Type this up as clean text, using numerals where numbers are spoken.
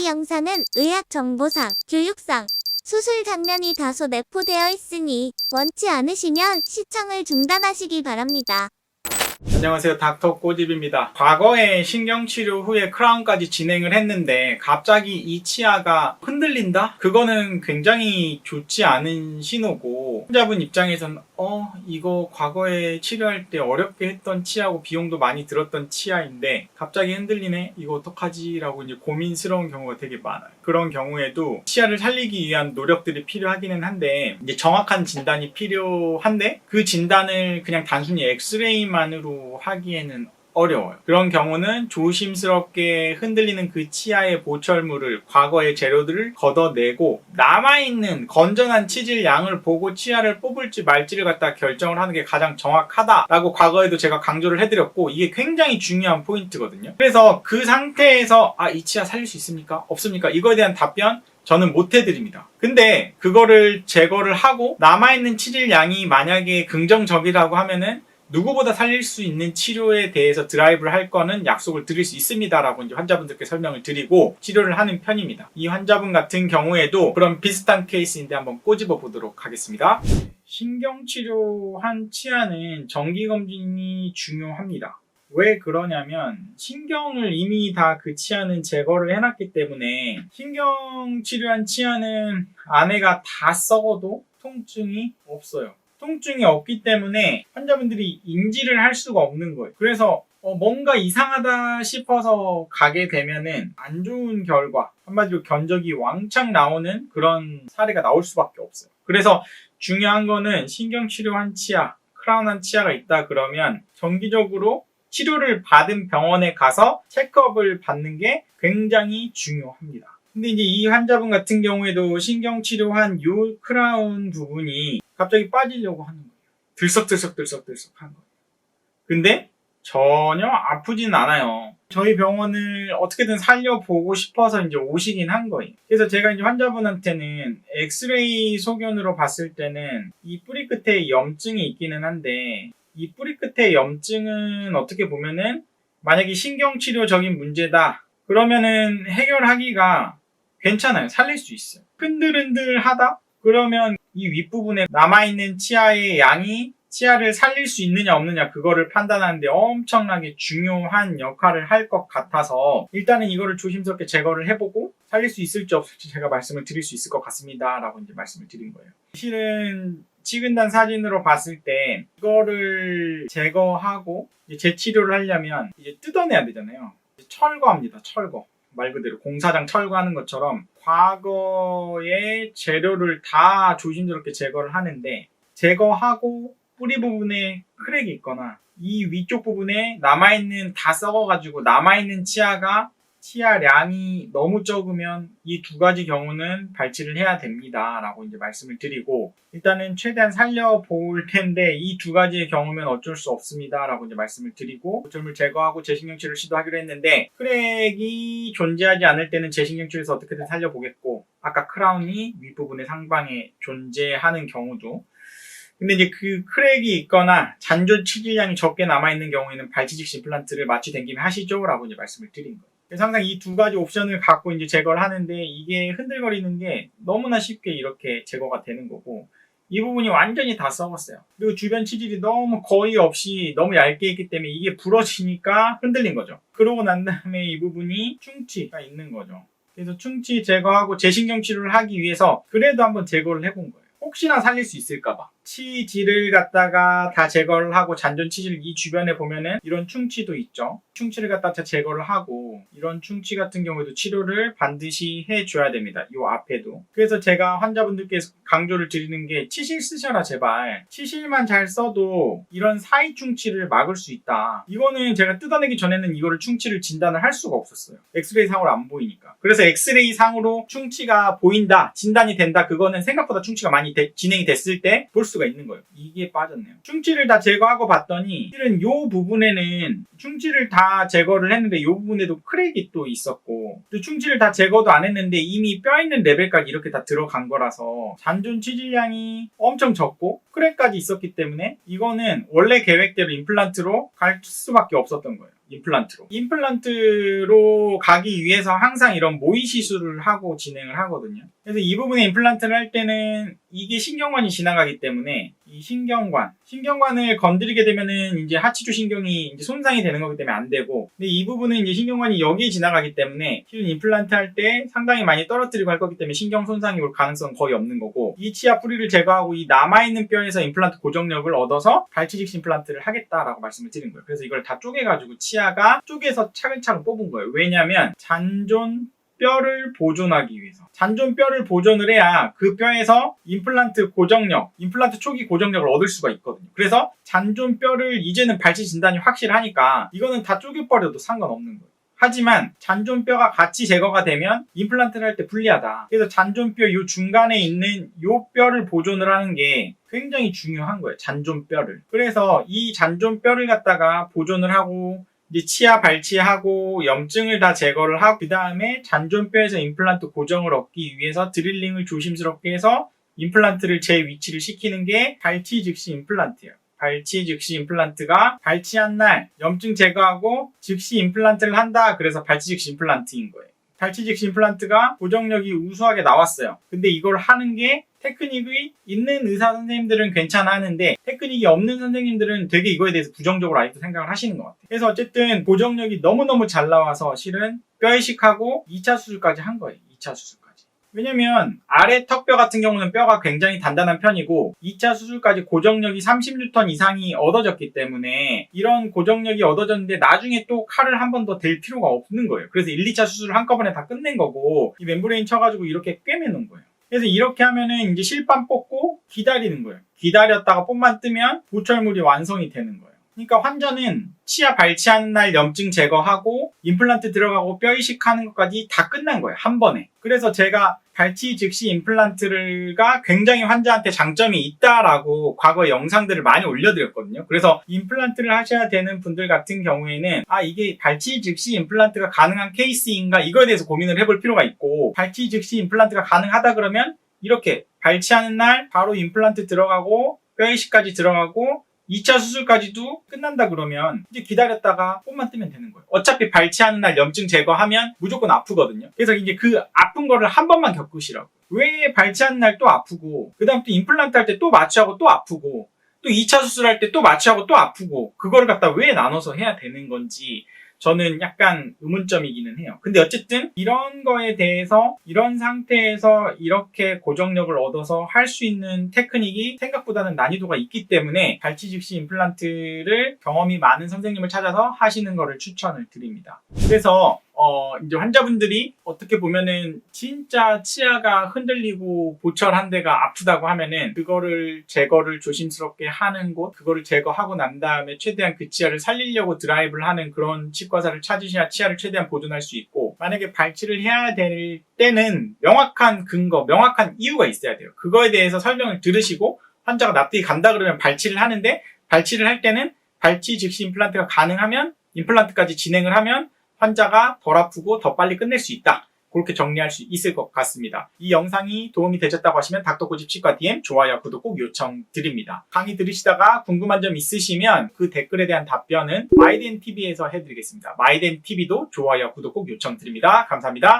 이 영상은 의학정보상, 교육상, 수술 장면이 다소 내포되어 있으니 원치 않으시면 시청을 중단하시기 바랍니다. 안녕하세요. 닥터 꼬집입니다. 과거에 신경치료 후에 크라운까지 진행을 했는데 갑자기 이 치아가 흔들린다? 그거는 굉장히 좋지 않은 신호고 환자분 입장에서는 이거 과거에 치료할 때 어렵게 했던 치아고 비용도 많이 들었던 치아인데 갑자기 흔들리네? 이거 어떡하지? 라고 이제 고민스러운 경우가 되게 많아요. 그런 경우에도 치아를 살리기 위한 노력들이 필요하기는 한데 이제 정확한 진단이 필요한데 그 진단을 그냥 단순히 엑스레이만으로 하기에는 어려워요. 그런 경우는 조심스럽게 흔들리는 그 치아의 보철물을 과거의 재료들을 걷어내고 남아있는 건전한 치질 양을 보고 치아를 뽑을지 말지를 갖다 결정을 하는 게 가장 정확하다라고 과거에도 제가 강조를 해드렸고 이게 굉장히 중요한 포인트거든요. 그래서 그 상태에서 이 치아 살릴 수 있습니까? 없습니까? 이거에 대한 답변 저는 못 해드립니다. 근데 그거를 제거를 하고 남아있는 치질 양이 만약에 긍정적이라고 하면은 누구보다 살릴 수 있는 치료에 대해서 드라이브를 할 거는 약속을 드릴 수 있습니다 라고 이제 환자분들께 설명을 드리고 치료를 하는 편입니다. 이 환자분 같은 경우에도 그런 비슷한 케이스인데 한번 꼬집어 보도록 하겠습니다. 신경치료한 치아는 정기검진이 중요합니다. 왜 그러냐면 신경을 이미 다 그 치아는 제거를 해놨기 때문에 신경치료한 치아는 안에가 다 썩어도 통증이 없어요. 통증이 없기 때문에 환자분들이 인지를 할 수가 없는 거예요. 그래서 뭔가 이상하다 싶어서 가게 되면은 안 좋은 결과, 한마디로 견적이 왕창 나오는 그런 사례가 나올 수밖에 없어요. 그래서 중요한 거는 신경치료한 치아, 크라운한 치아가 있다 그러면 정기적으로 치료를 받은 병원에 가서 체크업을 받는 게 굉장히 중요합니다. 근데 이제 이 환자분 같은 경우에도 신경치료한 요 크라운 부분이 갑자기 빠지려고 하는 거예요. 들썩들썩 하는 거예요. 근데 전혀 아프진 않아요. 저희 병원을 어떻게든 살려보고 싶어서 이제 오시긴 한 거예요. 그래서 제가 이제 환자분한테는 엑스레이 소견으로 봤을 때는 이 뿌리 끝에 염증이 있기는 한데 이 뿌리 끝에 염증은 어떻게 보면은 만약에 신경치료적인 문제다 그러면은 해결하기가 괜찮아요. 살릴 수 있어요. 흔들흔들하다? 그러면 이 윗부분에 남아있는 치아의 양이 치아를 살릴 수 있느냐 없느냐 그거를 판단하는데 엄청나게 중요한 역할을 할 것 같아서 일단은 이거를 조심스럽게 제거를 해보고 살릴 수 있을지 없을지 제가 말씀을 드릴 수 있을 것 같습니다 라고 이제 말씀을 드린 거예요. 실은 치근단 사진으로 봤을 때 이거를 제거하고 재치료를 하려면 이제 뜯어내야 되잖아요. 철거합니다. 철거. 말 그대로 공사장 철거하는 것처럼 과거의 재료를 다 조심스럽게 제거를 하는데 제거하고 뿌리 부분에 크랙이 있거나 이 위쪽 부분에 남아있는 다 썩어가지고 남아있는 치아량이 너무 적으면 이 두 가지 경우는 발치를 해야 됩니다 라고 이제 말씀을 드리고 일단은 최대한 살려볼 텐데 이 두 가지의 경우면 어쩔 수 없습니다 라고 이제 말씀을 드리고 보철물 제거하고 재신경치료를 시도하기로 했는데 크랙이 존재하지 않을 때는 재신경치료에서 어떻게든 살려보겠고 아까 크라운이 윗부분의 상방에 존재하는 경우도 근데 이제 그 크랙이 있거나 잔존 치질량이 적게 남아있는 경우에는 발치직시 임플란트를 마취 된 김에 하시죠 라고 이제 말씀을 드린 거예요. 그래서 항상 이 두 가지 옵션을 갖고 이제 제거를 하는데 이게 흔들거리는 게 너무나 쉽게 이렇게 제거가 되는 거고 이 부분이 완전히 다 썩었어요. 그리고 주변 치질이 너무 거의 없이 너무 얇게 있기 때문에 이게 부러지니까 흔들린 거죠. 그러고 난 다음에 이 부분이 충치가 있는 거죠. 그래서 충치 제거하고 재신경 치료를 하기 위해서 그래도 한번 제거를 해본 거예요. 혹시나 살릴 수 있을까봐. 치질을 갖다가 다 제거를 하고 잔존 치질 이 주변에 보면은 이런 충치도 있죠. 충치를 갖다 다 제거를 하고 이런 충치 같은 경우에도 치료를 반드시 해줘야 됩니다. 이 앞에도. 그래서 제가 환자분들께 강조를 드리는 게 치실 쓰셔라 제발. 치실만 잘 써도 이런 사이 충치를 막을 수 있다. 이거는 제가 뜯어내기 전에는 이거를 충치를 진단을 할 수가 없었어요. 엑스레이 상으로 안 보이니까. 그래서 엑스레이 상으로 충치가 보인다, 진단이 된다. 그거는 생각보다 충치가 많이 진행이 됐을 때 볼 수가 있는 거예요. 이게 빠졌네요. 충치를 다 제거하고 봤더니 실은 요 부분에는 충치를 다 제거를 했는데 요 부분에도 크랙이 또 있었고 또 충치를 다 제거도 안 했는데 이미 뼈 있는 레벨까지 이렇게 다 들어간 거라서 잔존 치질량이 엄청 적고 크랙까지 있었기 때문에 이거는 원래 계획대로 임플란트로 갈 수밖에 없었던 거예요. 임플란트로 가기 위해서 항상 이런 모의 시술을 하고 진행을 하거든요. 그래서 이 부분에 임플란트를 할 때는 이게 신경관이 지나가기 때문에 이 신경관을 건드리게 되면은 이제 하치조 신경이 이제 손상이 되는 거기 때문에 안 되고, 근데 이 부분은 이제 신경관이 여기에 지나가기 때문에 실은 임플란트 할 때 상당히 많이 떨어뜨리고 할 거기 때문에 신경 손상이 올 가능성은 거의 없는 거고, 이 치아 뿌리를 제거하고 이 남아있는 뼈에서 임플란트 고정력을 얻어서 발치 직시 임플란트를 하겠다라고 말씀을 드린 거예요. 그래서 이걸 다 쪼개가지고 치아가 쪼개서 차근차근 뽑은 거예요. 왜냐면 잔존 뼈를 보존하기 위해서. 잔존뼈를 보존을 해야 그 뼈에서 임플란트 고정력, 임플란트 초기 고정력을 얻을 수가 있거든요. 그래서 잔존뼈를 이제는 발치 진단이 확실하니까 이거는 다 쪼개버려도 상관없는 거예요. 하지만 잔존뼈가 같이 제거가 되면 임플란트를 할 때 불리하다. 그래서 잔존뼈 요 중간에 있는 요 뼈를 보존을 하는 게 굉장히 중요한 거예요. 잔존뼈를. 그래서 이 잔존뼈를 갖다가 보존을 하고 이제 치아 발치하고 염증을 다 제거를 하고 그 다음에 잔존뼈에서 임플란트 고정을 얻기 위해서 드릴링을 조심스럽게 해서 임플란트를 제 위치를 시키는 게 발치 즉시 임플란트예요. 발치 즉시 임플란트가 발치한 날 염증 제거하고 즉시 임플란트를 한다. 그래서 발치 즉시 임플란트인 거예요. 발치 즉시 임플란트가 고정력이 우수하게 나왔어요. 근데 이걸 하는 게 테크닉이 있는 의사 선생님들은 괜찮아 하는데 테크닉이 없는 선생님들은 되게 이거에 대해서 부정적으로 아직도 생각을 하시는 것 같아요. 그래서 어쨌든 고정력이 너무너무 잘 나와서 실은 뼈 이식하고 2차 수술까지 한 거예요. 2차 수술까지. 왜냐면 아래 턱뼈 같은 경우는 뼈가 굉장히 단단한 편이고 2차 수술까지 고정력이 30N 이상이 얻어졌기 때문에 이런 고정력이 얻어졌는데 나중에 또 칼을 한 번 더 댈 필요가 없는 거예요. 그래서 1, 2차 수술을 한꺼번에 다 끝낸 거고 이 멤브레인 쳐가지고 이렇게 꿰매놓은 거예요. 그래서 이렇게 하면은 이제 실밥 뽑고 기다리는 거예요. 기다렸다가 뽐만 뜨면 보철물이 완성이 되는 거예요. 그러니까 환자는 치아 발치하는 날 염증 제거하고 임플란트 들어가고 뼈 이식하는 것까지 다 끝난 거예요. 한 번에. 그래서 제가 발치 즉시 임플란트가 굉장히 환자한테 장점이 있다라고 과거 영상들을 많이 올려드렸거든요. 그래서 임플란트를 하셔야 되는 분들 같은 경우에는 이게 발치 즉시 임플란트가 가능한 케이스인가 이거에 대해서 고민을 해볼 필요가 있고, 발치 즉시 임플란트가 가능하다 그러면 이렇게 발치하는 날 바로 임플란트 들어가고 뼈 이식까지 들어가고 2차 수술까지도 끝난다 그러면 이제 기다렸다가 뽐만 뜨면 되는 거예요. 어차피 발치하는 날 염증 제거하면 무조건 아프거든요. 그래서 이제 그 아픈 거를 한 번만 겪으시라고. 왜 발치하는 날 또 아프고 그 다음 또 임플란트 할 때 또 마취하고 또 아프고 또 2차 수술할 때 또 마취하고 또 아프고 그거를 갖다 왜 나눠서 해야 되는 건지 저는 약간 의문점이기는 해요. 근데 어쨌든 이런 거에 대해서 이런 상태에서 이렇게 고정력을 얻어서 할 수 있는 테크닉이 생각보다는 난이도가 있기 때문에 발치 즉시 임플란트를 경험이 많은 선생님을 찾아서 하시는 거를 추천을 드립니다. 그래서 이제 환자분들이 어떻게 보면은 진짜 치아가 흔들리고 보철한 데가 아프다고 하면은 그거를 제거를 조심스럽게 하는 곳, 그거를 제거하고 난 다음에 최대한 그 치아를 살리려고 드라이브를 하는 그런 치과사를 찾으셔야 치아를 최대한 보존할 수 있고, 만약에 발치를 해야 될 때는 명확한 근거, 명확한 이유가 있어야 돼요. 그거에 대해서 설명을 들으시고 환자가 납득이 간다 그러면 발치를 하는데, 발치를 할 때는 발치 즉시 임플란트가 가능하면 임플란트까지 진행을 하면 환자가 덜 아프고 더 빨리 끝낼 수 있다. 그렇게 정리할 수 있을 것 같습니다. 이 영상이 도움이 되셨다고 하시면 닥터고집 치과 DM 좋아요, 구독 꼭 요청드립니다. 강의 들으시다가 궁금한 점 있으시면 그 댓글에 대한 답변은 마이덴TV에서 해드리겠습니다. 마이덴TV도 좋아요, 구독 꼭 요청드립니다. 감사합니다.